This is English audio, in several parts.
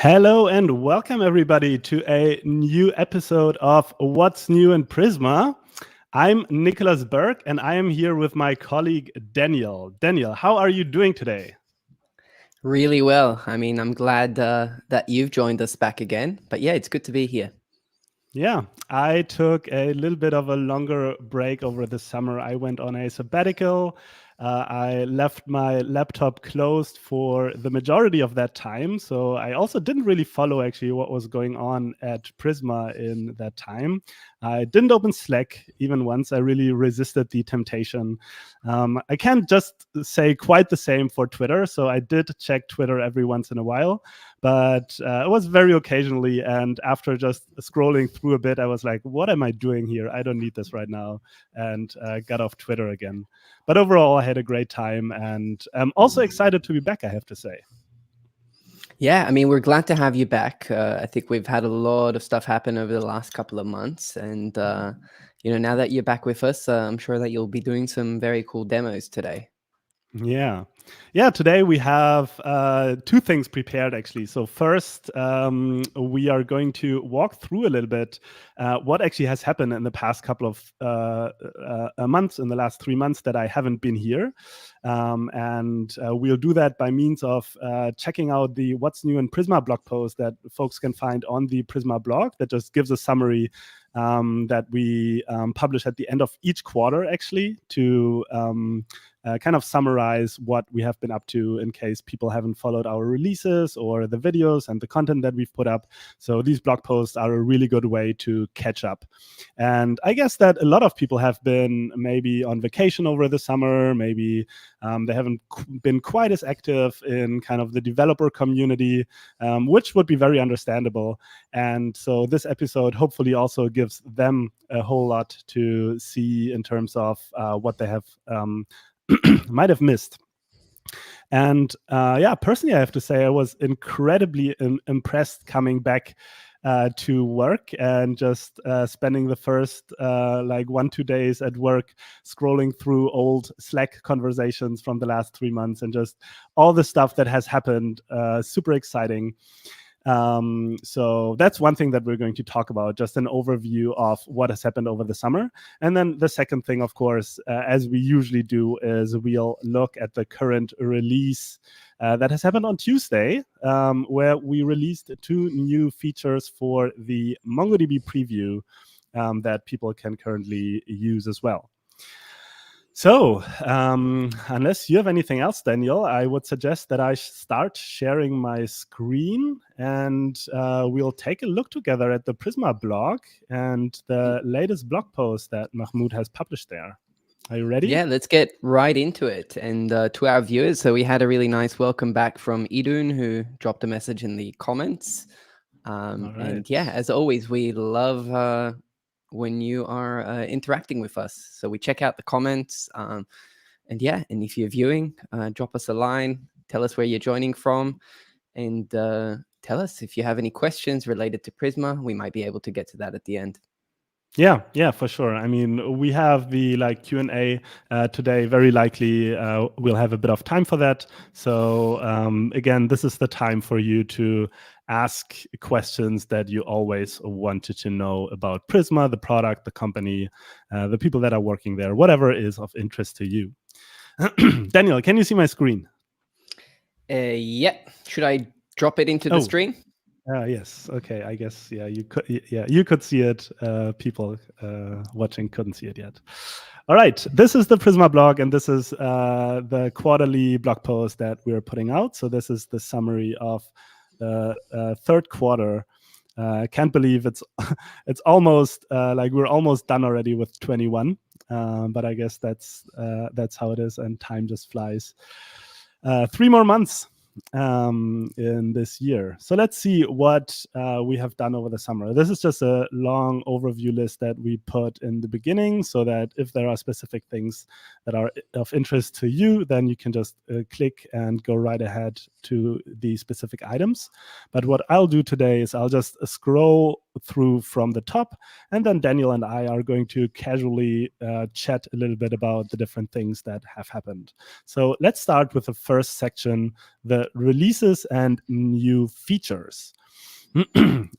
Hello and welcome everybody to a new episode of What's New in Prisma. I'm Nicholas Berg and I am here with my colleague Daniel. Daniel, how are you doing today? Really well. I mean, I'm glad that you've joined us back again. But yeah, it's good to be here. Yeah, I took a little bit of a longer break over the summer. I went on a sabbatical. I left my laptop closed for the majority of that time. So I also didn't really follow actually what was going on at Prisma in that time. I didn't open Slack even once. I really resisted the temptation. I can't just say quite the same for Twitter. So I did check Twitter every once in a while, but it was very occasionally. And after just scrolling through a bit, I was like, what am I doing here? I don't need this right now. And got off Twitter again. But overall, I had a great time. And I'm also excited to be back, I have to say. Yeah, I mean, we're glad to have you back. I think we've had a lot of stuff happen over the last couple of months. And, now that you're back with us, I'm sure that you'll be doing some very cool demos today. Yeah. Today we have two things prepared, actually. So first, we are going to walk through a little bit what actually has happened in the past couple of months, in the last 3 months that I haven't been here. And we'll do that by means of checking out the What's New in Prisma blog post that folks can find on the Prisma blog that just gives a summary that we publish at the end of each quarter, actually, to kind of summarize what we have been up to in case people haven't followed our releases or the videos and the content that we've put up. So these blog posts are a really good way to catch up. And I guess that a lot of people have been maybe on vacation over the summer, maybe they haven't been quite as active in kind of the developer community, which would be very understandable. And so this episode hopefully also gives them a whole lot to see in terms of what they have might have missed. And personally, I have to say I was incredibly impressed coming back to work and just spending the first 1-2 days at work scrolling through old Slack conversations from the last 3 months and just all the stuff that has happened. Super exciting. So that's one thing that we're going to talk about, just an overview of what has happened over the summer. And then the second thing, of course, as we usually do, is we'll look at the current release that has happened on Tuesday, where we released 2 new features for the MongoDB preview that people can currently use as well. So, unless you have anything else, Daniel, I would suggest that I start sharing my screen and we'll take a look together at the Prisma blog and the latest blog post that Mahmoud has published there. Are you ready? Yeah, let's get right into it. And to our viewers, so we had a really nice welcome back from Idun, who dropped a message in the comments. Right. And yeah, as always, we love when you are interacting with us. So we check out the comments. And if you're viewing, drop us a line, tell us where you're joining from, and tell us if you have any questions related to Prisma. We might be able to get to that at the end. Yeah, for sure. I mean, we have the Q&A today. Very likely we'll have a bit of time for that. So again, this is the time for you to ask questions that you always wanted to know about Prisma, the product, the company, the people that are working there, whatever is of interest to you. Daniel, can you see my screen? Yeah. Should I drop it into the stream? Yes. Okay. I guess. Yeah. You could. Yeah. You could see it. People watching couldn't see it yet. All right. This is the Prisma blog, and this is the quarterly blog post that we're putting out. So this is the summary of the third quarter. I can't believe it's almost we're almost done already with 21. But I guess that's how it is, and time just flies. 3 more months in this year. So let's see what we have done over the summer. This is just a long overview list that we put in the beginning so that if there are specific things that are of interest to you, then you can just click and go right ahead to the specific items. But what I'll do today is I'll just scroll through from the top, and then Daniel and I are going to casually chat a little bit about the different things that have happened. So let's start with the first section, the releases and new features.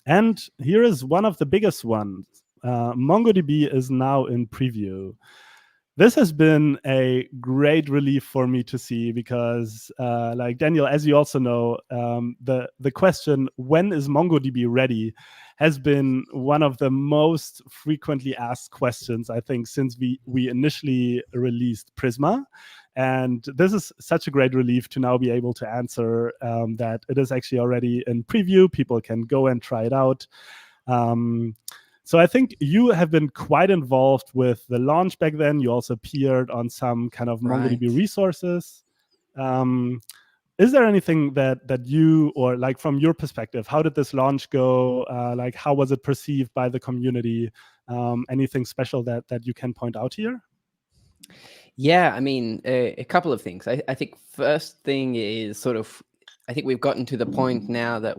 And here is one of the biggest ones. MongoDB is now in preview. This has been a great relief for me to see because, like Daniel, as you also know, the question, when is MongoDB ready, has been one of the most frequently asked questions, I think, since we initially released Prisma. And this is such a great relief to now be able to answer that it is actually already in preview. People can go and try it out. So I think you have been quite involved with the launch back then. You also appeared on some kind of MongoDB resources. Is there anything that you, or like from your perspective, how did this launch go? Like how was it perceived by the community? Anything special that you can point out here? Yeah, I mean, a couple of things. I think first thing is sort of, I think we've gotten to the point now that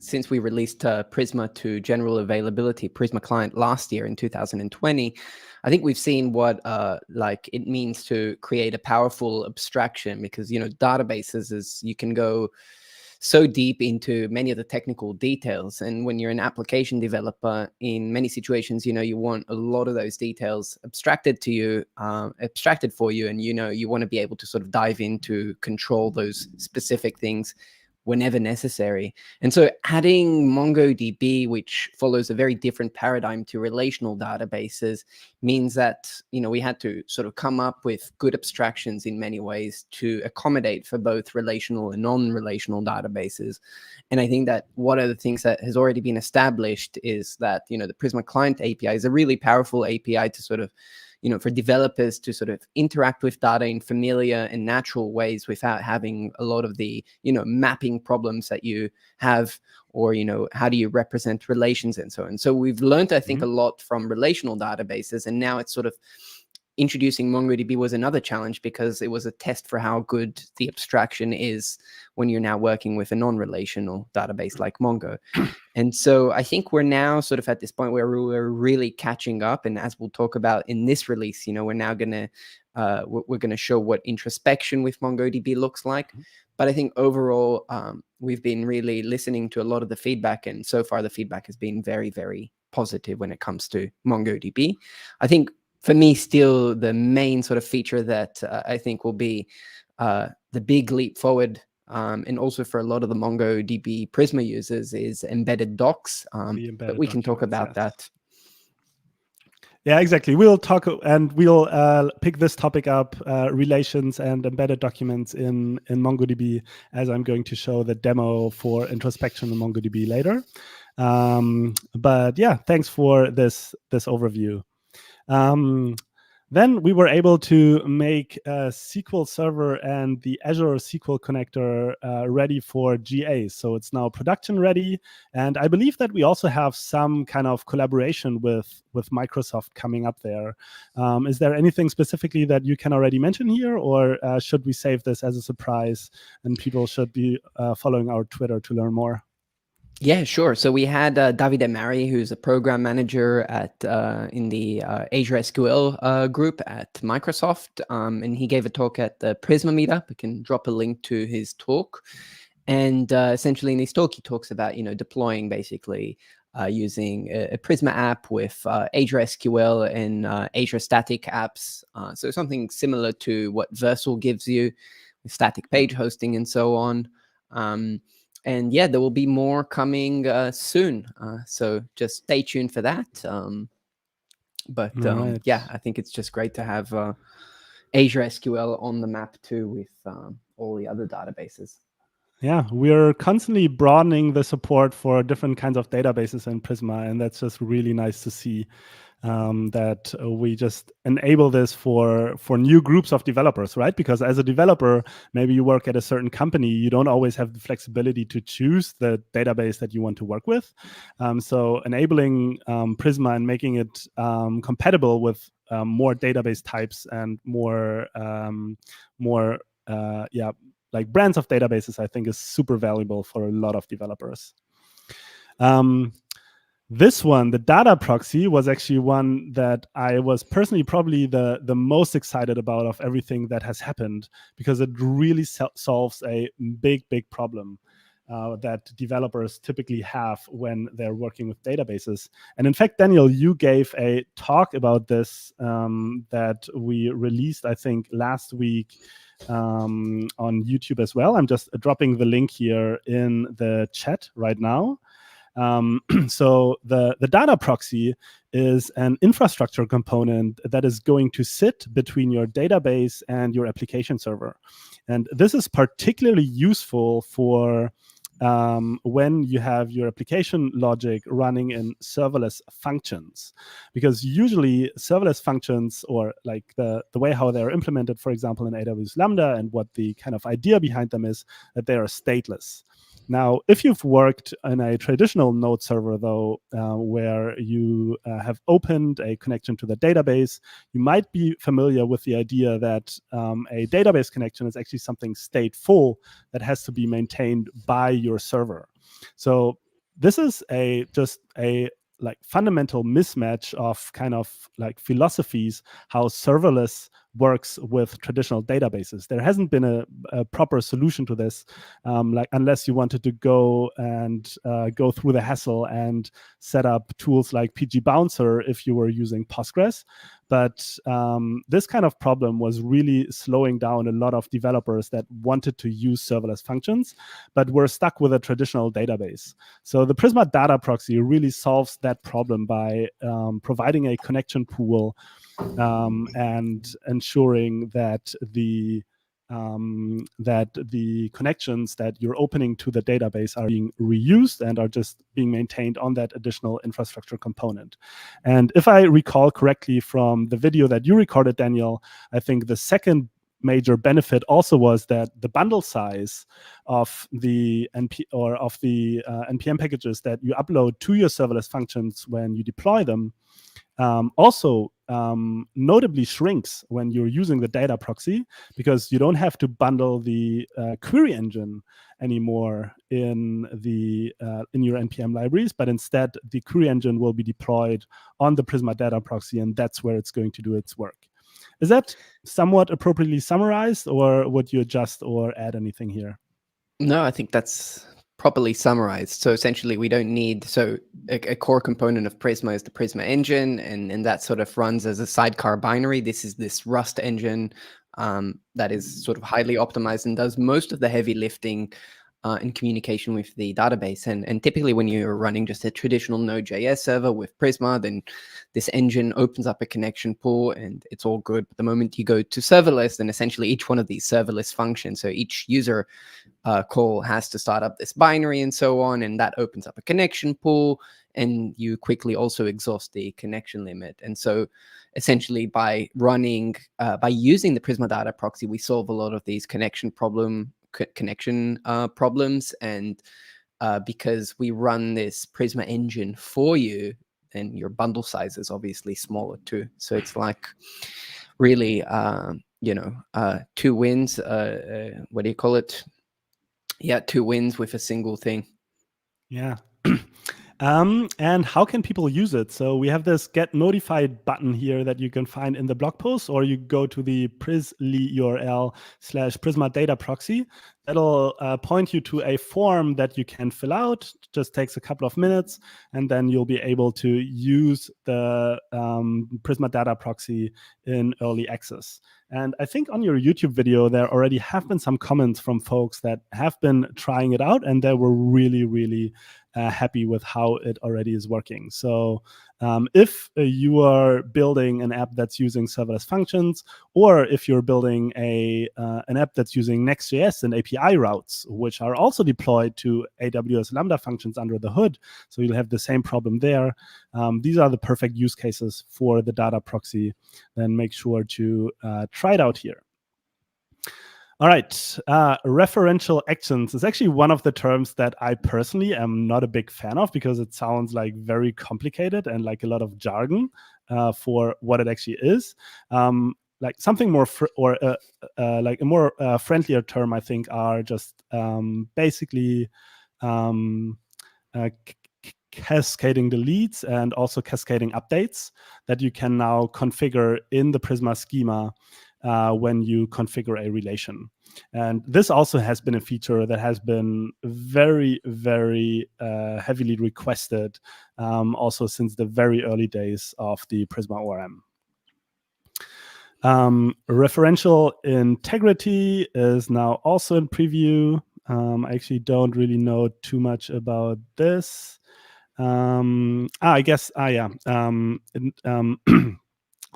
since we released Prisma to general availability, Prisma client last year in 2020, I think we've seen what like it means to create a powerful abstraction, because, you know, databases is, you can go so deep into many of the technical details. And when you're an application developer, in many situations, you know, you want a lot of those details abstracted to you, abstracted for you. And, you know, you want to be able to sort of dive into control those specific things whenever necessary. And so adding MongoDB, which follows a very different paradigm to relational databases, means that, you know, we had to sort of come up with good abstractions in many ways to accommodate for both relational and non-relational databases. And I think that one of the things that has already been established is that, you know, the Prisma Client API is a really powerful API to sort of, you know, for developers to sort of interact with data in familiar and natural ways without having a lot of the, you know, mapping problems that you have, or, you know, how do you represent relations and so on. So we've learned, I think, a lot from relational databases, and now it's sort of introducing MongoDB was another challenge, because it was a test for how good the abstraction is when you're now working with a non-relational database like Mongo. And so I think we're now sort of at this point where we're really catching up. And as we'll talk about in this release, you know, we're now going to, we're going to show what introspection with MongoDB looks like. But I think overall, we've been really listening to a lot of the feedback. And so far, the feedback has been very, very positive when it comes to MongoDB. I think for me, still the main sort of feature that I think will be the big leap forward, and also for a lot of the MongoDB Prisma users, is embedded docs. But we can talk about that. Yeah, exactly. We'll talk and we'll pick this topic up, relations and embedded documents in MongoDB, as I'm going to show the demo for introspection in MongoDB later. But yeah, thanks for this overview. Then we were able to make SQL Server and the Azure SQL connector ready for GA. So it's now production ready. And I believe that we also have some kind of collaboration with Microsoft coming up there. Is there anything specifically that you can already mention here, or should we save this as a surprise and people should be following our Twitter to learn more? Yeah, sure. So we had David Amari, who's a program manager at in the Azure SQL group at Microsoft, and he gave a talk at the Prisma meetup. I can drop a link to his talk. And essentially in his talk, he talks about, you know, deploying basically using a Prisma app with Azure SQL and Azure static apps. So something similar to what Versal gives you with static page hosting and so on. And yeah, there will be more coming soon. So just stay tuned for that. But yeah, I think it's just great to have Azure SQL on the map too with all the other databases. Yeah, we're constantly broadening the support for different kinds of databases in Prisma, and that's just really nice to see. That we just enable this for new groups of developers, right? Because as a developer, maybe you work at a certain company, you don't always have the flexibility to choose the database that you want to work with. So enabling Prisma and making it compatible with more database types and more like brands of databases, I think is super valuable for a lot of developers. This one, the data proxy, was actually one that I was personally probably the most excited about of everything that has happened, because it really solves a big problem that developers typically have when they're working with databases. And in fact, Daniel, you gave a talk about this that we released, I think, last week on YouTube as well. I'm just dropping the link here in the chat right now. So the data proxy is an infrastructure component that is going to sit between your database and your application server. And this is particularly useful for when you have your application logic running in serverless functions, because usually serverless functions, or like the way how they're implemented, for example, in AWS Lambda, and what the kind of idea behind them is that they are stateless. Now, if you've worked in a traditional node server, though, where you have opened a connection to the database, you might be familiar with the idea that a database connection is actually something stateful that has to be maintained by your server. So this is just a like fundamental mismatch of kind of like philosophies, how serverless works with traditional databases. There hasn't been a proper solution to this, like unless you wanted to go and go through the hassle and set up tools like PG Bouncer if you were using Postgres. But this kind of problem was really slowing down a lot of developers that wanted to use serverless functions, but were stuck with a traditional database. So the Prisma data proxy really solves that problem by providing a connection pool and ensuring that the connections that you're opening to the database are being reused and are just being maintained on that additional infrastructure component. And if I recall correctly from the video that you recorded, Daniel, I think the second major benefit also was that the bundle size of the npm packages that you upload to your serverless functions when you deploy them also notably shrinks when you're using the data proxy, because you don't have to bundle the query engine anymore in your npm libraries, but instead the query engine will be deployed on the Prisma data proxy, and that's where it's going to do its work. Is that somewhat appropriately summarized, or would you adjust or add anything here? No, I think that's properly summarized. So essentially, we don't need, so a core component of Prisma is the Prisma engine, and that sort of runs as a sidecar binary. This is this Rust engine that is sort of highly optimized and does most of the heavy lifting in communication with the database. And typically when you're running just a traditional Node.js server with Prisma, then this engine opens up a connection pool and it's all good. But the moment you go to serverless, then essentially each one of these serverless functions, so each user call has to start up this binary and so on, and that opens up a connection pool, and you quickly also exhaust the connection limit. And so essentially by using the Prisma data proxy, we solve a lot of these connection problems, and because we run this Prisma engine for you, and your bundle size is obviously smaller too. So it's like really, two wins. What do you call it? Yeah, 2 wins with a single thing. Yeah. And how can people use it? So we have this get notified button here that you can find in the blog post, or you go to the Prisly URL /Prisma data proxy. That'll point you to a form that you can fill out. It just takes a couple of minutes, and then you'll be able to use the Prisma data proxy in early access. And I think on your YouTube video, there already have been some comments from folks that have been trying it out, and they were really, really happy with how it already is working. So if you are building an app that's using serverless functions, or if you're building an app that's using Next.js and API routes, which are also deployed to AWS Lambda functions under the hood, so you'll have the same problem there. These are the perfect use cases for the data proxy. Then make sure to try it out here. All right, referential actions is actually one of the terms that I personally am not a big fan of, because it sounds like very complicated and like a lot of jargon for what it actually is. Like something more, like a more friendlier term, I think, are just basically cascading deletes and also cascading updates that you can now configure in the Prisma schema when you configure a relation. And this also has been a feature that has been very, very heavily requested also since the very early days of the Prisma ORM. Referential integrity is now also in preview. I actually don't really know too much about this.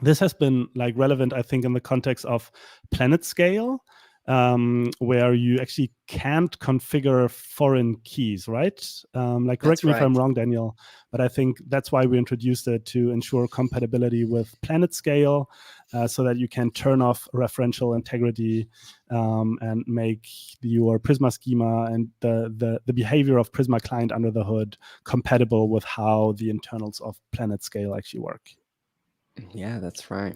This has been like relevant, I think, in the context of planet scale, where you actually can't configure foreign keys, right? Correct me if I'm wrong, Daniel, but I think that's why we introduced it, to ensure compatibility with planet scale, so that you can turn off referential integrity and make your Prisma schema and the behavior of Prisma client under the hood compatible with how the internals of planet scale actually work. Yeah, that's right.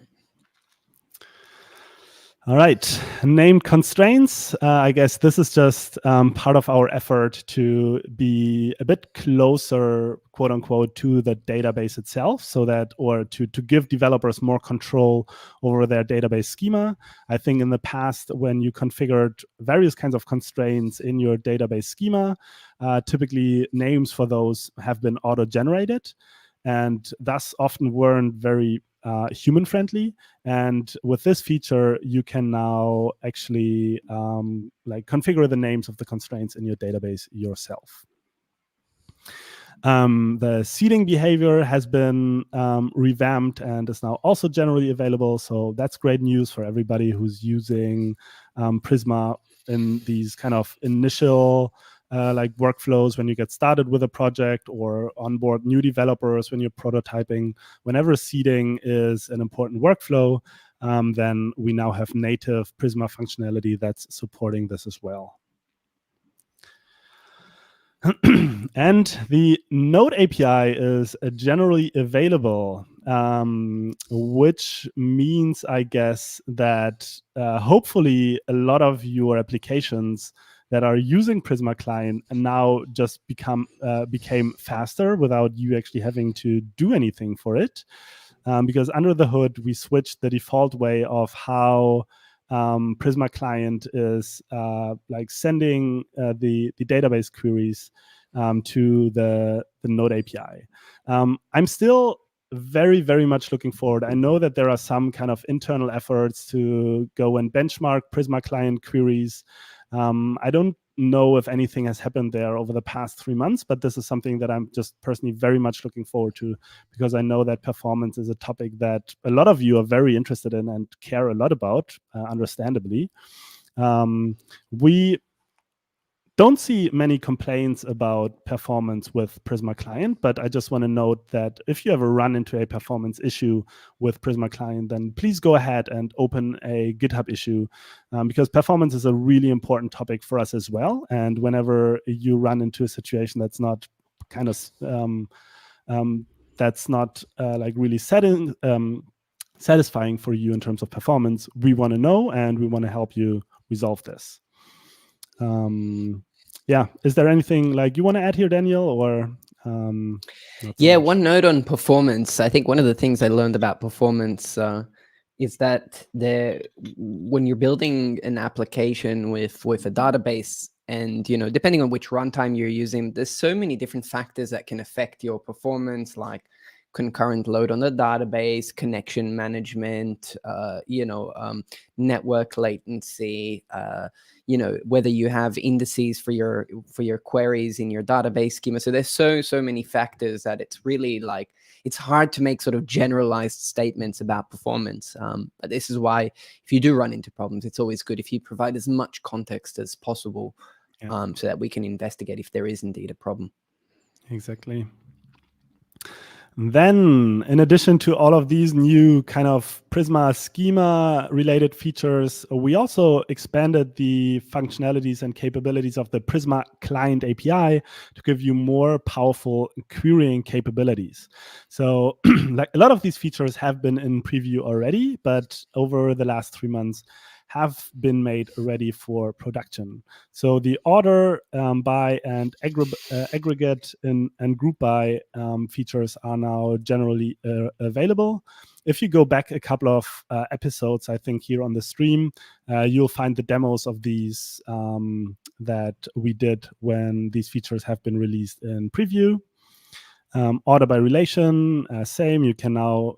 All right, named constraints. I guess this is just part of our effort to be a bit closer, quote unquote, to the database itself, so that, or to give developers more control over their database schema. I think in the past, when you configured various kinds of constraints in your database schema, typically names for those have been auto-generated, and thus often weren't very human friendly. And with this feature, you can now actually configure the names of the constraints in your database yourself. The seeding behavior has been revamped and is now also generally available. So that's great news for everybody who's using Prisma in these kind of initial workflows when you get started with a project, or onboard new developers when you're prototyping. Whenever seeding is an important workflow, then we now have native Prisma functionality that's supporting this as well. And the Node API is generally available, which means, I guess, that hopefully a lot of your applications that are using Prisma Client now just became faster without you actually having to do anything for it. Because under the hood, we switched the default way of how Prisma Client is sending the database queries to the Node API. I'm still very, very much looking forward. I know that there are some kind of internal efforts to go and benchmark Prisma Client queries. I don't know if anything has happened there over the past 3 months, but this is something that I'm just personally very much looking forward to, because I know that performance is a topic that a lot of you are very interested in and care a lot about, understandably. We don't see many complaints about performance with Prisma Client, but I just want to note that if you ever run into a performance issue with Prisma Client, then please go ahead and open a GitHub issue, because performance is a really important topic for us as well. And whenever you run into a situation that's not kind of really satisfying for you in terms of performance, we want to know, and we want to help you resolve this. Yeah, is there anything you want to add here, Daniel, or yeah, one note on performance. I think one of the things I learned about performance is that when you're building an application with a database, and depending on which runtime you're using, there's so many different factors that can affect your performance, like concurrent load on the database, connection management, network latency, whether you have indices for your queries in your database schema. So there's so many factors that it's really it's hard to make sort of generalized statements about performance. But this is why, if you do run into problems, it's always good if you provide as much context as possible, so that we can investigate if there is indeed a problem. Exactly. Then, in addition to all of these new kind of Prisma schema related features, we also expanded the functionalities and capabilities of the Prisma Client API to give you more powerful querying capabilities. So a lot of these features have been in preview already, but over the last 3 months have been made ready for production. So the order by and aggregate and group by features are now generally available. If you go back a couple of episodes, I think here on the stream, you'll find the demos of these that we did when these features have been released in preview. Order by relation, same. You can now,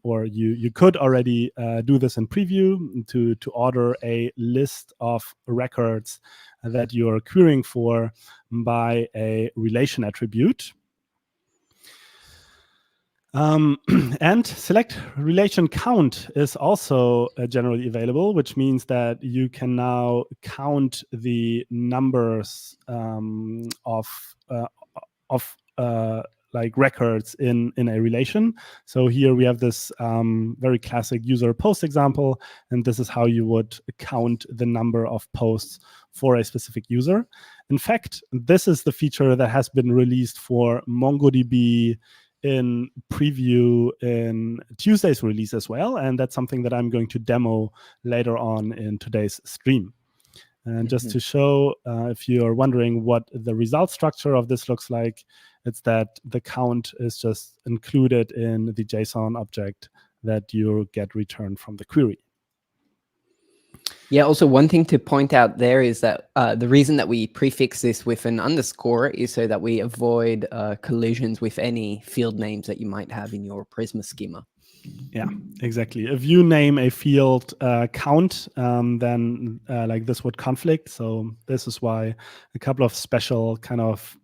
or you could already do this in preview to order a list of records that you're querying for by a relation attribute. And select relation count is also generally available, which means that you can now count the numbers of like records in a relation. So here we have this very classic user post example, and this is how you would count the number of posts for a specific user. In fact, this is the feature that has been released for MongoDB in preview in Tuesday's release as well, and that's something that I'm going to demo later on in today's stream. And just to show, if you're wondering what the result structure of this looks like, it's that the count is just included in the JSON object that you get returned from the query. Yeah, also one thing to point out there is that the reason that we prefix this with an underscore is so that we avoid collisions with any field names that you might have in your Prisma schema. Yeah, exactly. If you name a field count, then like this would conflict. So this is why a couple of special kind of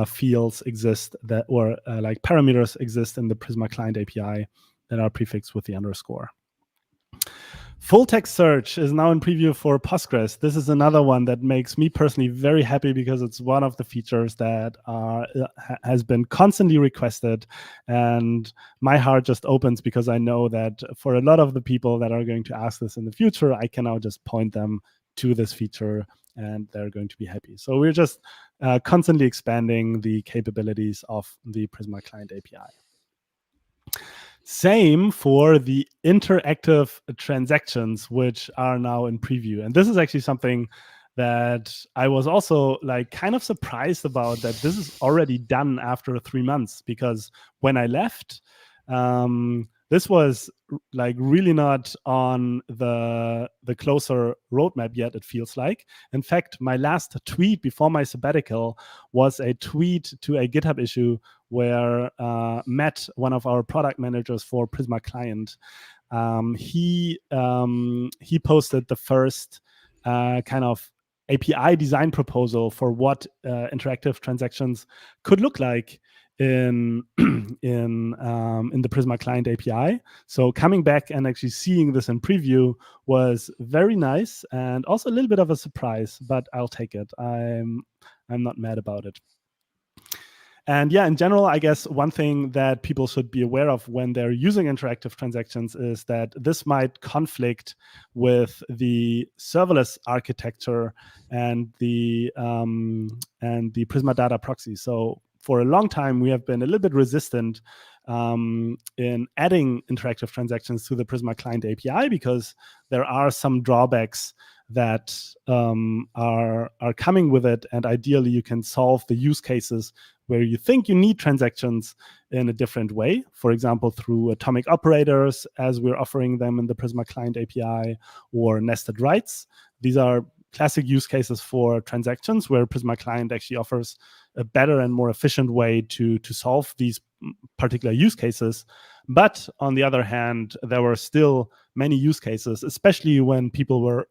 fields exist that, or like parameters exist in the Prisma client API that are prefixed with the underscore. Full text search is now in preview for Postgres. This is another one that makes me personally very happy because it's one of the features that has been constantly requested, and my heart just opens because I know that for a lot of the people that are going to ask this in the future, I can now just point them to this feature and they're going to be happy. So we're just constantly expanding the capabilities of the Prisma client API. Same for the interactive transactions, which are now in preview. And this is actually something that I was also like kind of surprised about, that this is already done after 3 months, because when I left, this was like really not on the closer roadmap yet, it feels like. In fact, my last tweet before my sabbatical was a tweet to a GitHub issue where Matt, one of our product managers for Prisma Client, he posted the first kind of API design proposal for what interactive transactions could look like in the Prisma Client API. So coming back and actually seeing this in preview was very nice and also a little bit of a surprise, but I'll take it. I'm not mad about it. And yeah, in general, I guess one thing that people should be aware of when they're using interactive transactions is that this might conflict with the serverless architecture and the Prisma data proxy. So for a long time, we have been a little bit resistant in adding interactive transactions to the Prisma client API because there are some drawbacks that are coming with it. And ideally, you can solve the use cases where you think you need transactions in a different way, for example, through atomic operators, as we're offering them in the Prisma client API, or nested writes. These are classic use cases for transactions where Prisma client actually offers a better and more efficient way to solve these particular use cases. But on the other hand, there were still many use cases, especially when people were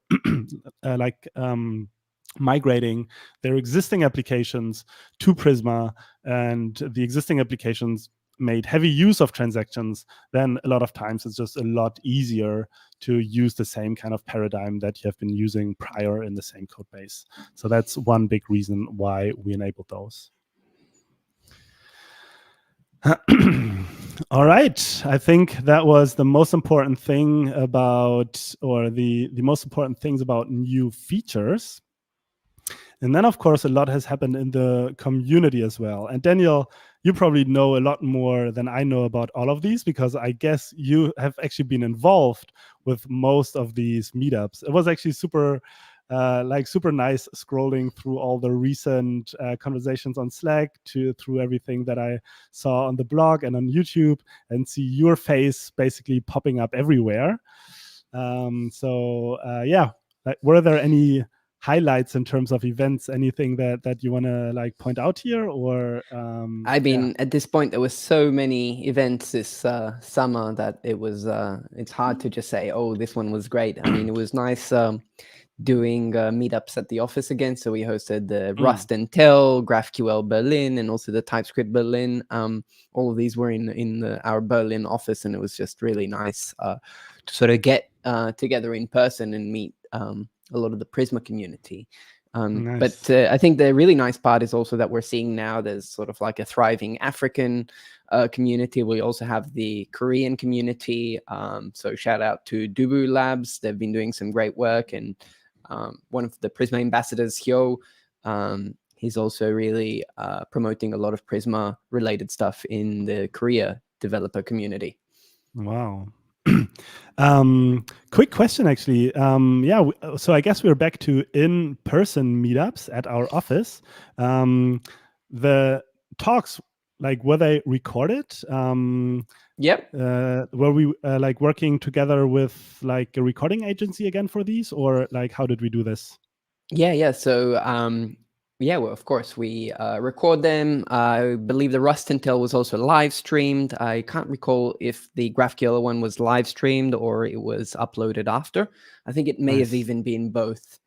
migrating their existing applications to Prisma, and the existing applications made heavy use of transactions. Then a lot of times it's just a lot easier to use the same kind of paradigm that you have been using prior in the same code base. So that's one big reason why we enabled those. All right, I think that was the most important thing about, or the most important things about new features. And then, of course, a lot has happened in the community as well. And Daniel, you probably know a lot more than I know about all of these, because I guess you have actually been involved with most of these meetups. It was actually super nice scrolling through all the recent conversations on Slack through everything that I saw on the blog and on YouTube, and see your face basically popping up everywhere. Yeah, were there any highlights in terms of events? Anything that you want to like point out here, or I mean, at this point, there were so many events this summer that it's hard to just say, oh, this one was great. I mean, it was nice doing meetups at the office again. So we hosted the Rust and Tell, GraphQL Berlin, and also the TypeScript Berlin. All of these were in our Berlin office, and it was just really nice to sort of get together in person and meet a lot of the Prisma community. Nice. But I think the really nice part is also that we're seeing now there's sort of like a thriving African community. We also have the Korean community. So shout out to Dubu Labs. They've been doing some great work. And one of the Prisma ambassadors, Hyo, he's also really promoting a lot of Prisma related stuff in the Korea developer community. Wow. Quick question, actually. So I guess we're back to in-person meetups at our office. The talks, like, were they recorded? Yep. Were we like working together with like a recording agency again for these, or like how did we do this? Yeah. So well, of course, we record them. I believe the Rust and Tell was also live streamed. I can't recall if the GraphQL one was live streamed or it was uploaded after. I think it may have even been both.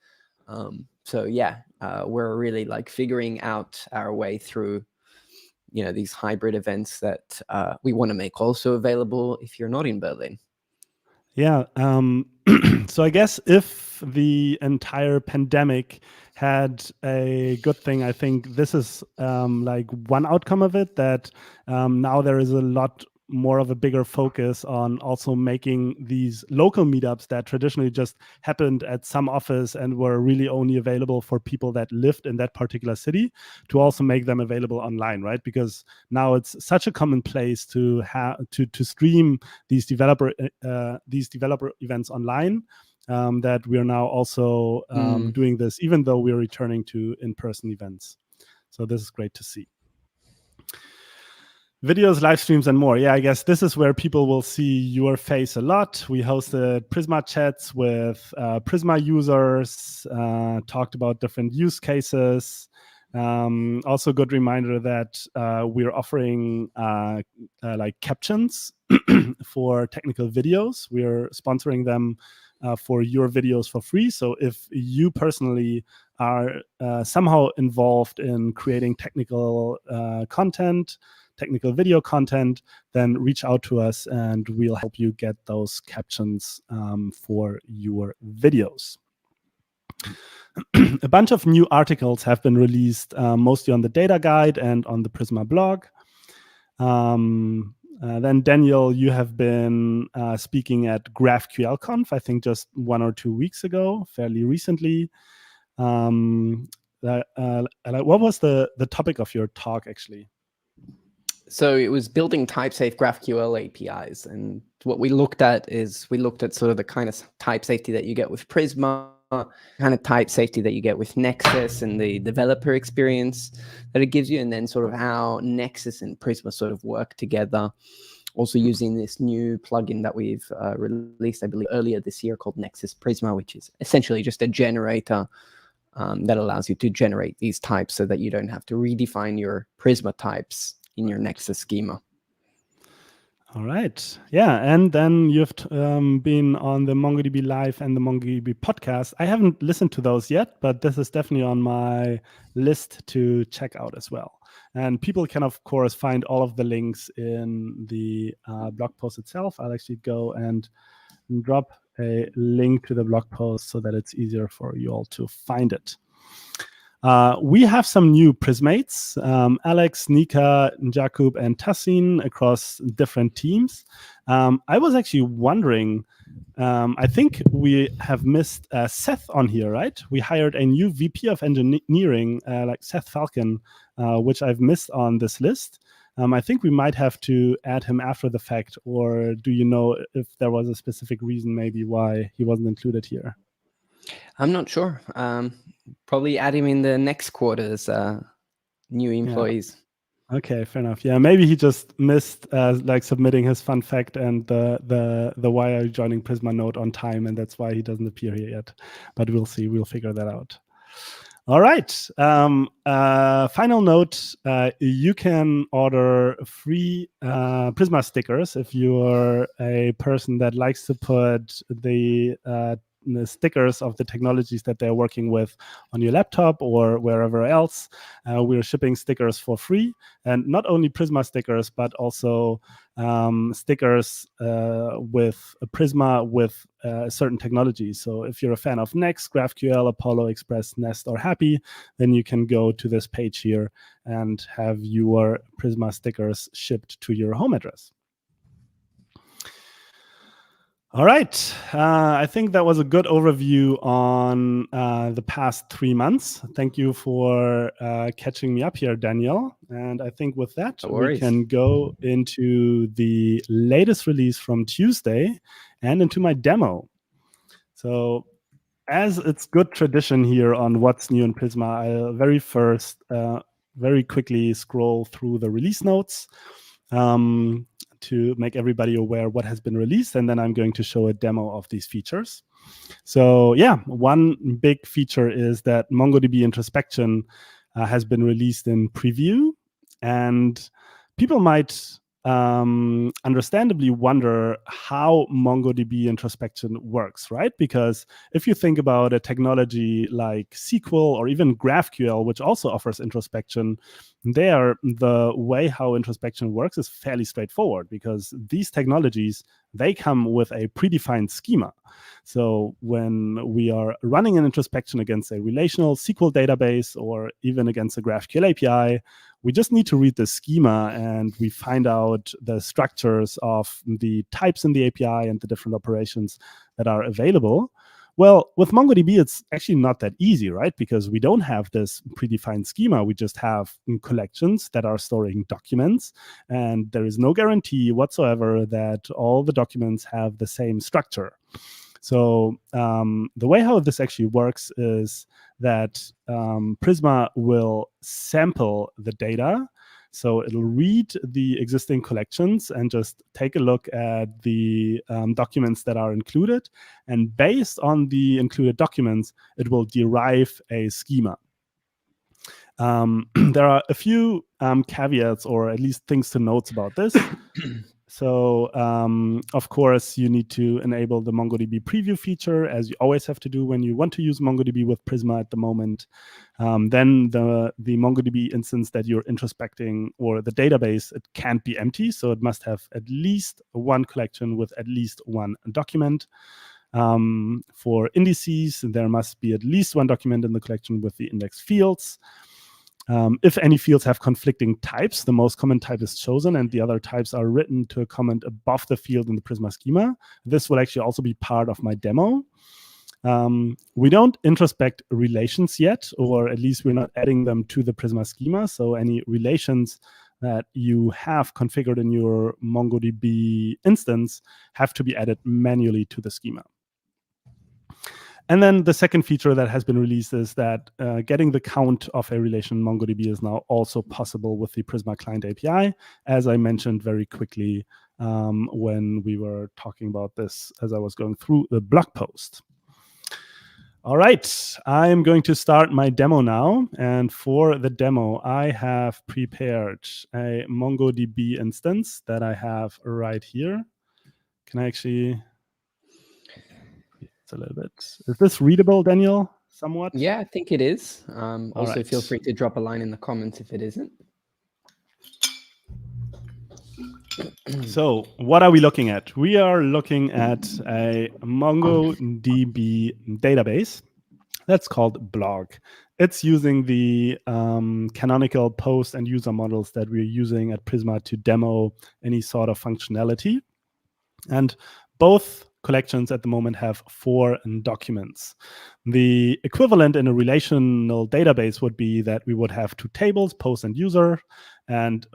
We're really like figuring out our way through, these hybrid events that we want to make also available if you're not in Berlin. Yeah. So I guess if the entire pandemic had a good thing, I think this is like one outcome of it, that now there is a lot more of a bigger focus on also making these local meetups that traditionally just happened at some office and were really only available for people that lived in that particular city, to also make them available online, right? Because now it's such a common place to have to stream these developer events online, that we're now also doing this, even though we're returning to in-person events. So this is great to see. Videos, live streams, and more. Yeah, I guess this is where people will see your face a lot. We hosted Prisma chats with Prisma users, talked about different use cases. Also, good reminder that we're offering like captions for technical videos. We're sponsoring them for your videos for free. So if you personally are somehow involved in creating technical content, technical video content, then reach out to us and we'll help you get those captions for your videos. A bunch of new articles have been released, mostly on the data guide and on the Prisma blog. Then Daniel, you have been speaking at GraphQL Conf, I think just 1 or 2 weeks ago, fairly recently. What was the topic of your talk, actually? So it was building type-safe GraphQL APIs. And what we looked at sort of the kind of type safety that you get with Prisma, kind of type safety that you get with Nexus, and the developer experience that it gives you, and then sort of how Nexus and Prisma sort of work together. Also using this new plugin that we've released, I believe, earlier this year called Nexus Prisma, which is essentially just a generator that allows you to generate these types so that you don't have to redefine your Prisma types in your Nexus schema. All right. Yeah. And then you've been on the MongoDB Live and the MongoDB podcast. I haven't listened to those yet, but this is definitely on my list to check out as well. And people can, of course, find all of the links in the blog post itself. I'll actually go and drop a link to the blog post so that it's easier for you all to find it. We have some new Prismates, Alex, Nika, Jakub, and Tassin across different teams. I was actually wondering, I think we have missed Seth on here, right? We hired a new VP of engineering, like Seth Falcon, which I've missed on this list. I think we might have to add him after the fact, or do you know if there was a specific reason maybe why he wasn't included here? I'm not sure. Probably add him in the next quarter's new employees. Okay, fair enough. Yeah, maybe he just missed like submitting his fun fact and the why are you joining Prisma note on time, and that's why he doesn't appear here yet. But we'll see. We'll figure that out. All right. Final note: you can order free Prisma stickers if you're a person that likes to put the stickers of the technologies that they're working with on your laptop or wherever else. We're shipping stickers for free, and not only Prisma stickers, but also stickers with Prisma with certain technologies. So if you're a fan of Next, GraphQL, Apollo, Express, Nest, or Happy, then you can go to this page here and have your Prisma stickers shipped to your home address. All right. I think that was a good overview on the past 3 months. Thank you for catching me up here, Daniel. And I think with that, we can go into the latest release from Tuesday and into my demo. So as it's good tradition here on What's New in Prisma, I'll very quickly scroll through the release notes to make everybody aware what has been released, and then I'm going to show a demo of these features. So yeah, one big feature is that MongoDB introspection has been released in preview, and people might understandably wonder how MongoDB introspection works, right? Because if you think about a technology like SQL or even GraphQL, which also offers introspection, there the way how introspection works is fairly straightforward, because these technologies, they come with a predefined schema. So when we are running an introspection against a relational SQL database or even against a GraphQL API, we just need to read the schema and we find out the structures of the types in the API and the different operations that are available. Well, with MongoDB, it's actually not that easy, right? Because we don't have this predefined schema. We just have collections that are storing documents, and there is no guarantee whatsoever that all the documents have the same structure. So the way how this actually works is that Prisma will sample the data. So it'll read the existing collections and just take a look at the documents that are included. And based on the included documents, it will derive a schema. There are a few caveats, or at least things to note about this. So, of course, you need to enable the MongoDB preview feature, as you always have to do when you want to use MongoDB with Prisma at the moment. Then the MongoDB instance that you're introspecting, or the database, it can't be empty. So it must have at least one collection with at least one document. For indices, there must be at least one document in the collection with the index fields. If any fields have conflicting types, the most common type is chosen and the other types are written to a comment above the field in the Prisma schema. This will actually also be part of my demo. We don't introspect relations yet, or at least we're not adding them to the Prisma schema. So any relations that you have configured in your MongoDB instance have to be added manually to the schema. And then the second feature that has been released is that getting the count of a relation in MongoDB is now also possible with the Prisma Client API, as I mentioned very quickly when we were talking about this as I was going through the blog post. All right, I'm going to start my demo now. And for the demo, I have prepared a MongoDB instance that I have right here. Can I actually... a little bit. Is this readable, Daniel? Somewhat? Yeah, I think it is. Also, right. Feel free to drop a line in the comments if it isn't. So what are we looking at? We are looking at a MongoDB database that's called blog. It's using the canonical post and user models that we're using at Prisma to demo any sort of functionality. And both collections at the moment have 4 documents. The equivalent in a relational database would be that we would have 2 tables, post and user, and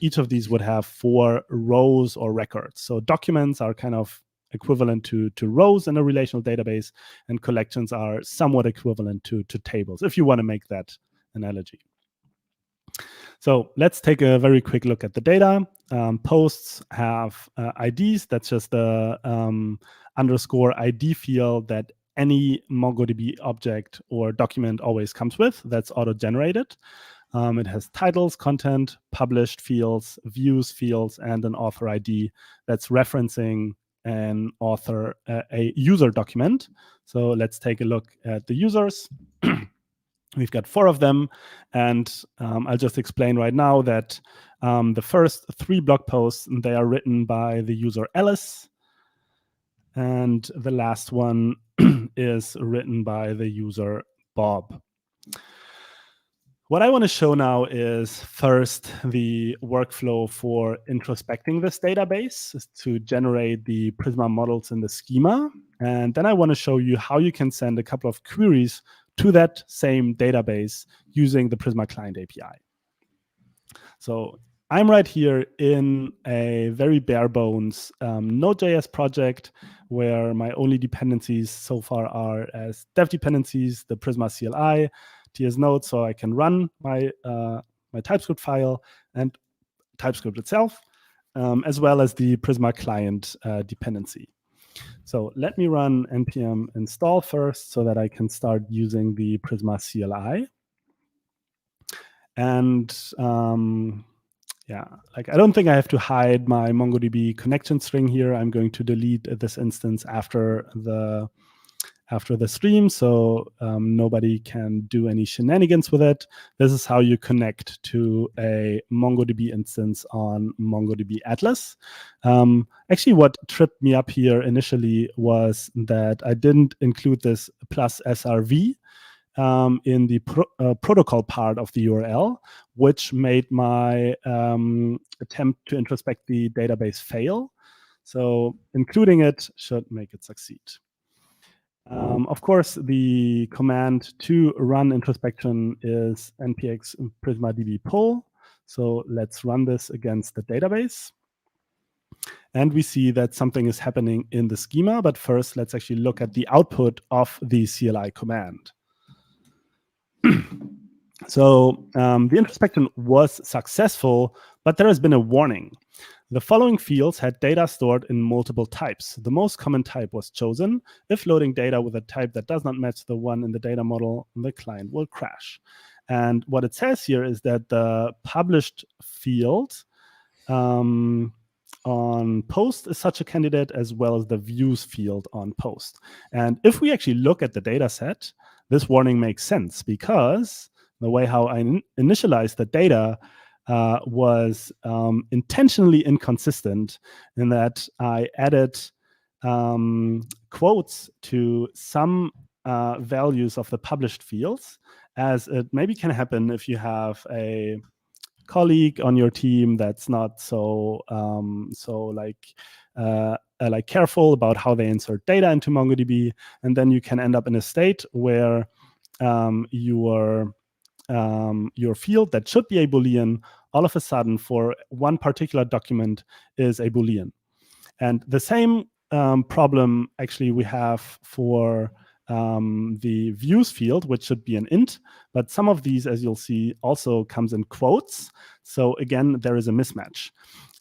each of these would have 4 rows or records. So documents are kind of equivalent to rows in a relational database, and collections are somewhat equivalent to tables, if you want to make that analogy. So let's take a very quick look at the data. Posts have IDs. That's just the underscore ID field that any MongoDB object or document always comes with. That's auto-generated. It has titles, content, published fields, views fields, and an author ID that's referencing an author, a user document. So let's take a look at the users. We've got 4 of them, and I'll just explain right now that the first 3 blog posts, they are written by the user Alice, and the last one is written by the user Bob. What I want to show now is first the workflow for introspecting this database to generate the Prisma models in the schema. And then I want to show you how you can send a couple of queries to that same database using the Prisma Client API. So I'm right here in a very bare bones Node.js project where my only dependencies so far are as dev dependencies, the Prisma CLI, TS Node, so I can run my my TypeScript file and TypeScript itself, as well as the Prisma client dependency. So let me run npm install first so that I can start using the Prisma CLI. And yeah, like I don't think I have to hide my MongoDB connection string here. I'm going to delete this instance after the stream, so nobody can do any shenanigans with it. This is how you connect to a MongoDB instance on MongoDB Atlas. Actually, what tripped me up here initially was that I didn't include this plus SRV in the protocol part of the URL, which made my attempt to introspect the database fail. So including it should make it succeed. Of course, the command to run introspection is npx prisma db pull. So let's run this against the database. And we see that something is happening in the schema. But first, let's actually look at the output of the CLI command. So the introspection was successful, but there has been a warning. The following fields had data stored in multiple types. The most common type was chosen. If loading data with a type that does not match the one in the data model, the client will crash. And what it says here is that the published field on post is such a candidate, as well as the views field on post. And if we actually look at the data set, this warning makes sense because the way how I initialized the data was intentionally inconsistent in that I added quotes to some values of the published fields, as it maybe can happen if you have a colleague on your team that's not so like careful about how they insert data into MongoDB, and then you can end up in a state where your field that should be a Boolean all of a sudden for one particular document is a Boolean. And the same problem actually we have for the views field, which should be an int, but some of these, as you'll see, also comes in quotes. So again, there is a mismatch.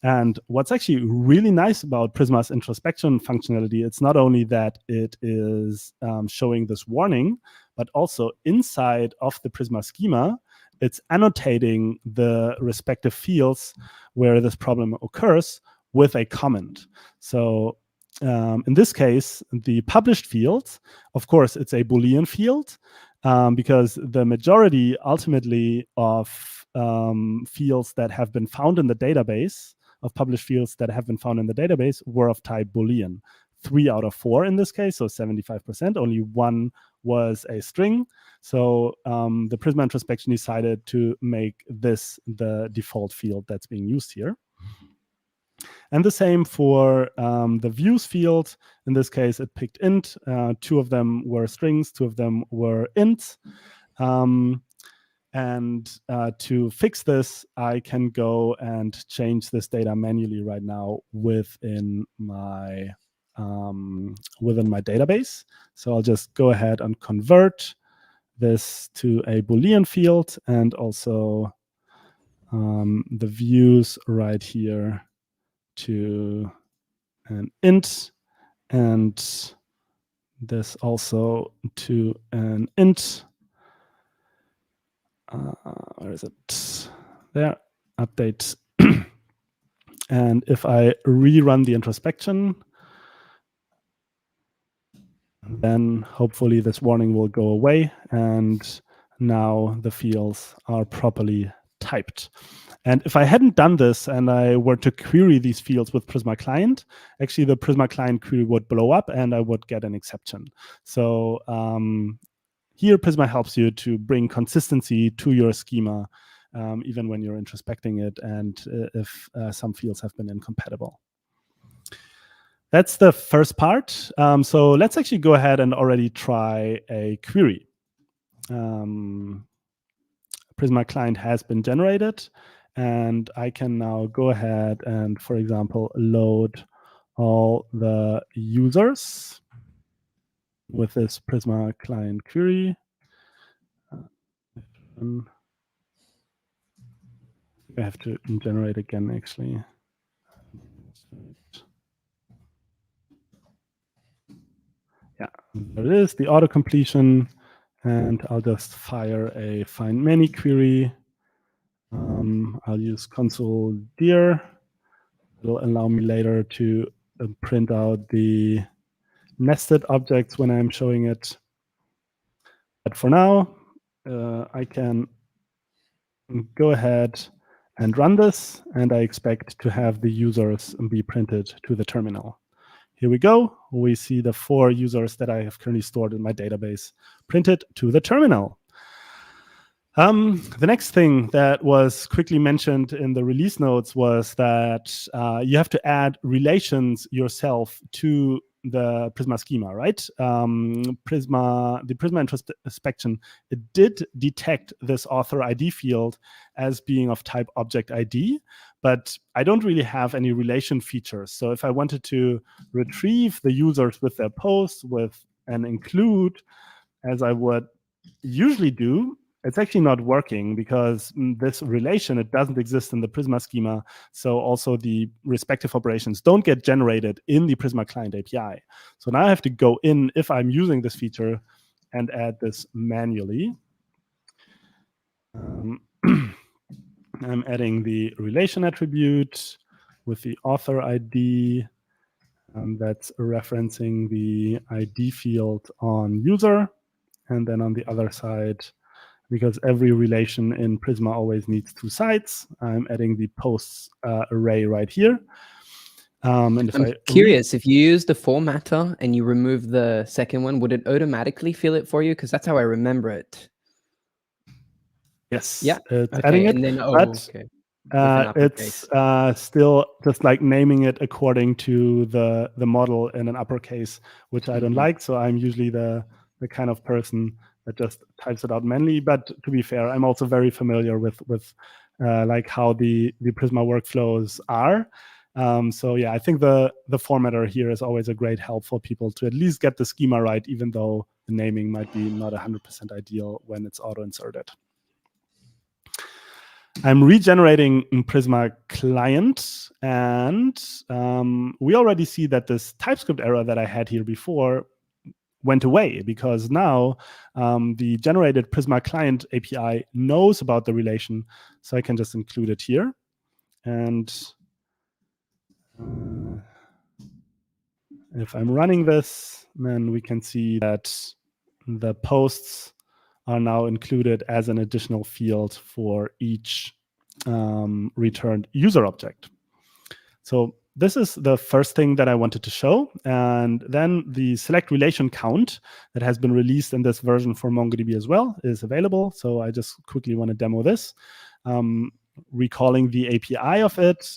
And what's actually really nice about Prisma's introspection functionality, it's not only that it is showing this warning, but also inside of the Prisma schema, it's annotating the respective fields where this problem occurs with a comment. So in this case, the published field, of course, it's a Boolean field because the majority ultimately of fields that have been found in the database, of published fields that have been found in the database, were of type Boolean. 3 out of 4 in this case, so 75%. Only 1 was a string. So the Prisma introspection decided to make this the default field that's being used here. And the same for the views field. In this case, it picked int. 2 of them were strings, 2 of them were ints. And to fix this, I can go and change this data manually right now within my database. So I'll just go ahead and convert this to a Boolean field, and also the views right here to an int, and this also to an int. Where is it? There, update. And if I rerun the introspection, then hopefully this warning will go away, and now the fields are properly typed. And if I hadn't done this and I were to query these fields with Prisma Client, actually the Prisma Client query would blow up and I would get an exception. So here Prisma helps you to bring consistency to your schema, even when you're introspecting it, and if some fields have been incompatible. That's the first part. So let's actually go ahead and already try a query. Prisma Client has been generated, and I can now go ahead and, for example, load all the users with this Prisma Client query. I have to generate again, actually. Yeah, there it is, the auto completion. And I'll just fire a find many query. I'll use console dir. It'll allow me later to print out the nested objects when I'm showing it. But for now, I can go ahead and run this, and I expect to have the users be printed to the terminal. Here we go. We see the 4 users that I have currently stored in my database printed to the terminal. The next thing that was quickly mentioned in the release notes was that you have to add relations yourself to the Prisma schema, right? The Prisma introspection, it did detect this author ID field as being of type object ID, but I don't really have any relation features. So if I wanted to retrieve the users with their posts with an include, as I would usually do, it's actually not working because this relation, it doesn't exist in the Prisma schema. So also the respective operations don't get generated in the Prisma client API. So now I have to go in, if I'm using this feature, and add this manually. I'm adding the relation attribute with the author ID. That's referencing the ID field on user. And then on the other side, because every relation in Prisma always needs 2 sides, I'm adding the posts array right here. And if I'm curious, if you use the formatter and you remove the second one, would it automatically fill it for you? Because that's how I remember it. Yes, yeah, it's okay. adding it, and then but it's still just like naming it according to the model in an uppercase, which I don't like. So I'm usually the kind of person that just types it out manually. But to be fair, I'm also very familiar with like how the Prisma workflows are. So yeah, I think the formatter here is always a great help for people to at least get the schema right, even though the naming might be not 100% ideal when it's auto-inserted. I'm regenerating Prisma client, and we already see that this TypeScript error that I had here before went away, because now the generated Prisma client API knows about the relation, so I can just include it here. And if I'm running this, then we can see that the posts are now included as an additional field for each returned user object. So this is the first thing that I wanted to show. And then the select relation count that has been released in this version for MongoDB as well is available. So I just quickly want to demo this. recalling the API of it.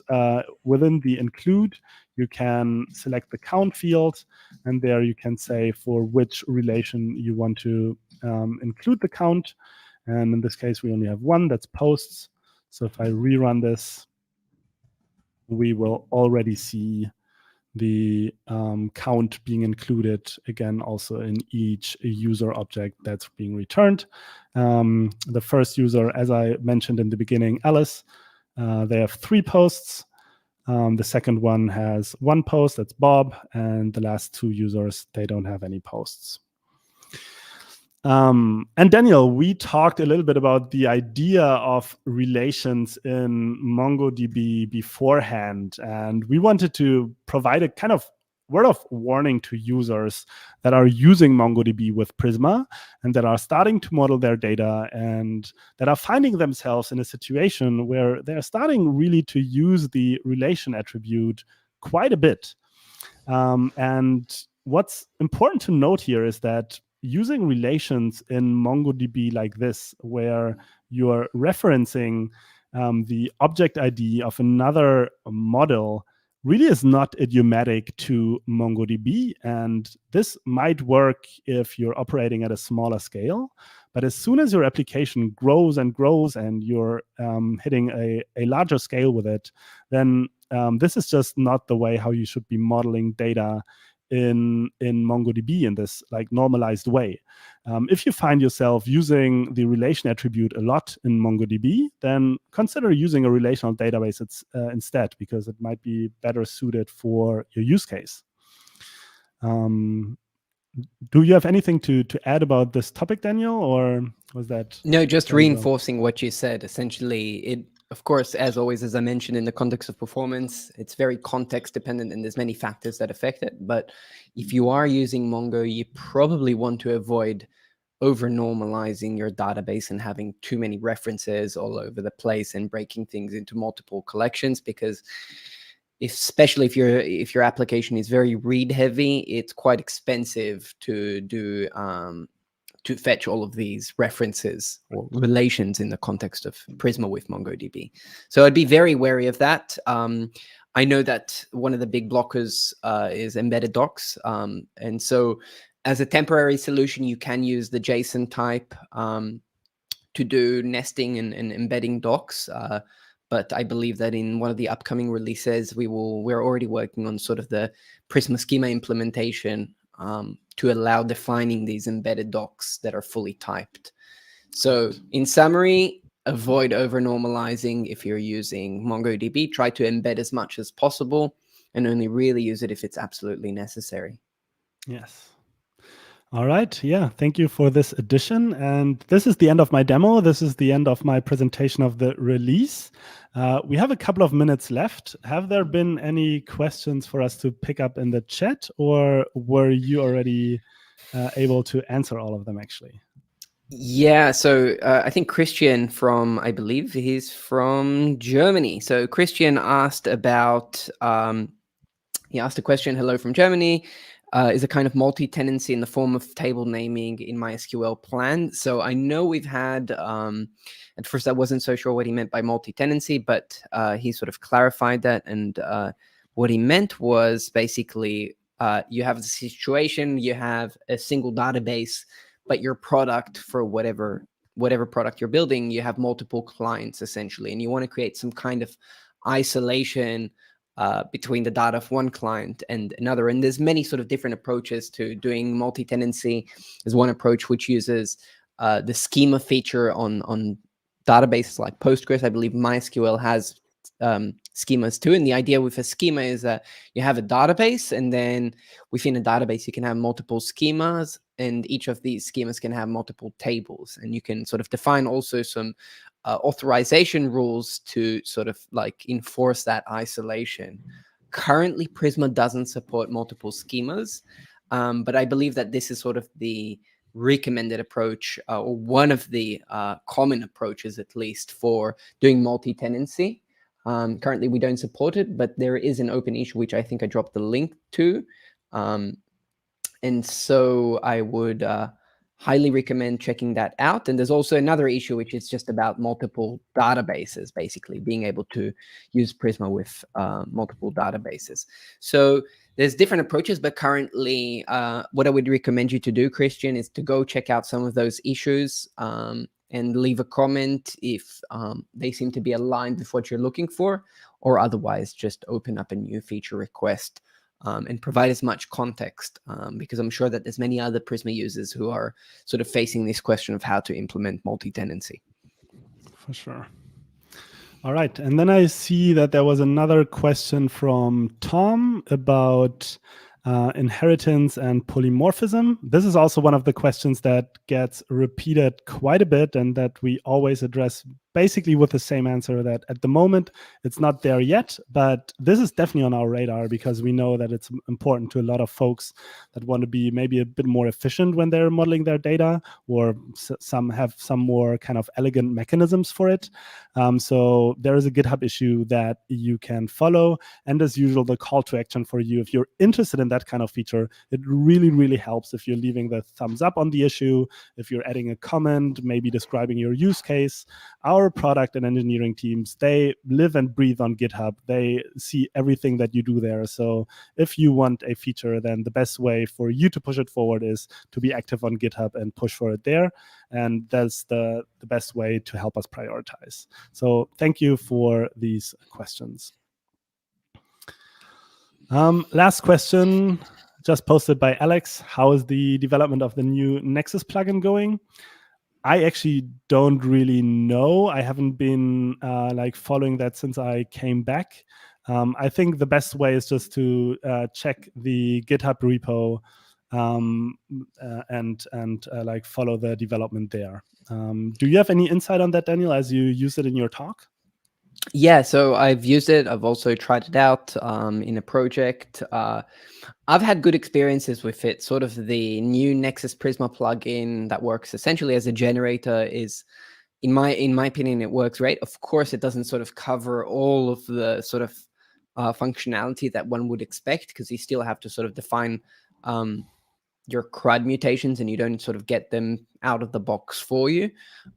Within the include, you can select the count field, and there you can say for which relation you want to include the count. And in this case, we only have one, that's posts. So if I rerun this, we will already see the count being included again also in each user object that's being returned. The first user, as I mentioned in the beginning, Alice, they have 3 posts. The second one has 1 post, that's Bob, and the last 2 users, they don't have any posts. And Daniel, we talked a little bit about the idea of relations in MongoDB beforehand, and we wanted to provide a kind of word of warning to users that are using MongoDB with Prisma and that are starting to model their data and that are finding themselves in a situation where they're starting really to use the relation attribute quite a bit. And what's important to note here is that using relations in MongoDB like this, where you're referencing the object ID of another model, really is not idiomatic to MongoDB. And this might work if you're operating at a smaller scale. But as soon as your application grows and grows and you're hitting a larger scale with it, then this is just not the way how you should be modeling data in MongoDB in this like normalized way. If you find yourself using the relation attribute a lot in MongoDB, then consider using a relational database instead, because it might be better suited for your use case. Do you have anything to add about this topic, Daniel, or was that? No, just reinforcing what you said. Essentially, it, of course, as always, as I mentioned, in the context of performance, it's very context dependent and there's many factors that affect it. But if you are using Mongo, you probably want to avoid over normalizing your database and having too many references all over the place and breaking things into multiple collections, because especially if your application is very read heavy, it's quite expensive to do to fetch all of these references or relations in the context of Prisma with MongoDB. So I'd be very wary of that. I know that one of the big blockers is embedded docs. And so as a temporary solution, you can use the JSON type to do nesting and embedding docs. But I believe that in one of the upcoming releases, we're already working on sort of the Prisma schema implementation to allow defining these embedded docs that are fully typed. So in summary, avoid over normalizing if you're using MongoDB. Try to embed as much as possible and only really use it if it's absolutely necessary. Yes. All right. Yeah. Thank you for this addition. And this is the end of my demo. This is the end of my presentation of the release. We have a couple of minutes left. Have there been any questions for us to pick up in the chat, or were you already able to answer all of them actually? Yeah, so I think Christian I believe he's from Germany. So Christian asked about, he asked a question, hello from Germany. Is a kind of multi-tenancy in the form of table naming in MySQL planned? So I know we've had, at first I wasn't so sure what he meant by multi-tenancy, but he sort of clarified that. And what he meant was basically you have the situation, you have a single database, but your product for whatever product you're building, you have multiple clients essentially, and you want to create some kind of isolation between the data of one client and another. And there's many sort of different approaches to doing multi-tenancy. There's one approach which uses the schema feature on databases like Postgres. I believe MySQL has schemas too. And the idea with a schema is that you have a database, and then within a database, you can have multiple schemas, and each of these schemas can have multiple tables. And you can sort of define also some authorization rules to sort of like enforce that isolation. Currently, Prisma doesn't support multiple schemas, but I believe that this is sort of the recommended approach, or one of the common approaches, at least, for doing multi-tenancy. Currently, we don't support it, but there is an open issue, which I think I dropped the link to. And so I would highly recommend checking that out. And there's also another issue, which is just about multiple databases, basically being able to use Prisma with multiple databases. So there's different approaches, but currently what I would recommend you to do, Christian, is to go check out some of those issues and leave a comment if they seem to be aligned with what you're looking for, or otherwise just open up a new feature request and provide as much context, because I'm sure that there's many other Prisma users who are sort of facing this question of how to implement multi-tenancy. For sure. All right. And then I see that there was another question from Tom about inheritance and polymorphism. This is also one of the questions that gets repeated quite a bit and that we always address basically with the same answer, that at the moment it's not there yet, but this is definitely on our radar because we know that it's important to a lot of folks that want to be maybe a bit more efficient when they're modeling their data, or some have some more kind of elegant mechanisms for it. So there is a GitHub issue that you can follow, and as usual, the call to action for you, if you're interested in that kind of feature, it really, really helps if you're leaving the thumbs up on the issue, if you're adding a comment, maybe describing your use case. Our product and engineering teams, they live and breathe on GitHub. They see everything that you do there. So if you want a feature, then the best way for you to push it forward is to be active on GitHub and push for it there. And that's the best way to help us prioritize. So thank you for these questions. Last question, just posted by Alex. How is the development of the new Nexus plugin going? I actually don't really know. I haven't been following that since I came back. I think the best way is just to check the GitHub repo and follow the development there. Do you have any insight on that, Daniel, as you use it in your talk? Yeah, so I've used it. I've also tried it out in a project. I've had good experiences with it. Sort of the new Nexus Prisma plugin that works essentially as a generator is, in my opinion, it works great. Of course, it doesn't sort of cover all of the sort of functionality that one would expect, because you still have to sort of define your CRUD mutations, and you don't sort of get them out of the box for you.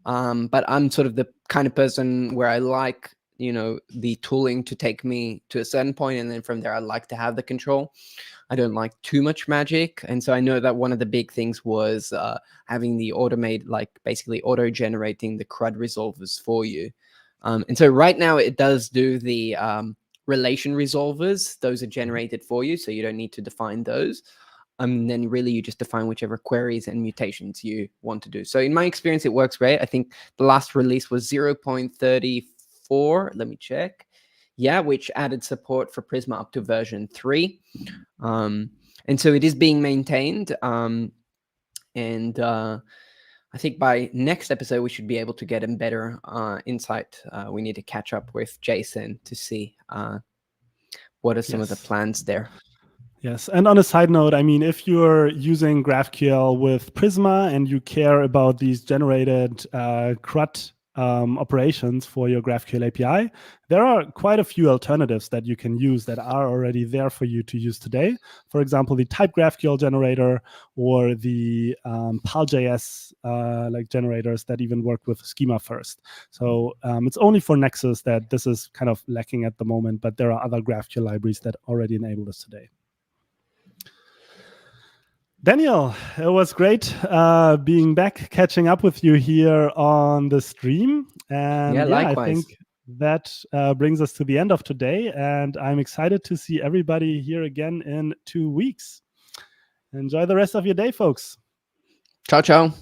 But I'm sort of the kind of person where I like, you know, the tooling to take me to a certain point, and then from there I like to have the control. I don't like too much magic. And so I know that one of the big things was having the automate, like basically auto generating the CRUD resolvers for you. And so right now it does do the relation resolvers. Those are generated for you, so you don't need to define those. And then really you just define whichever queries and mutations you want to do. So in my experience, it works great. I think the last release was 0.34. Let me check. Yeah, which added support for Prisma up to version 3. And so it is being maintained. I think by next episode, we should be able to get a better insight. We need to catch up with Jason to see what are some of the plans there. Yes, and on a side note, I mean, if you're using GraphQL with Prisma and you care about these generated CRUD operations for your GraphQL API, there are quite a few alternatives that you can use that are already there for you to use today. For example, the type GraphQL generator, or the PAL.js generators that even work with schema first. So it's only for Nexus that this is kind of lacking at the moment, but there are other GraphQL libraries that already enable this today. Daniel, it was great being back, catching up with you here on the stream. And yeah, likewise. I think that brings us to the end of today. And I'm excited to see everybody here again in 2 weeks. Enjoy the rest of your day, folks. Ciao, ciao.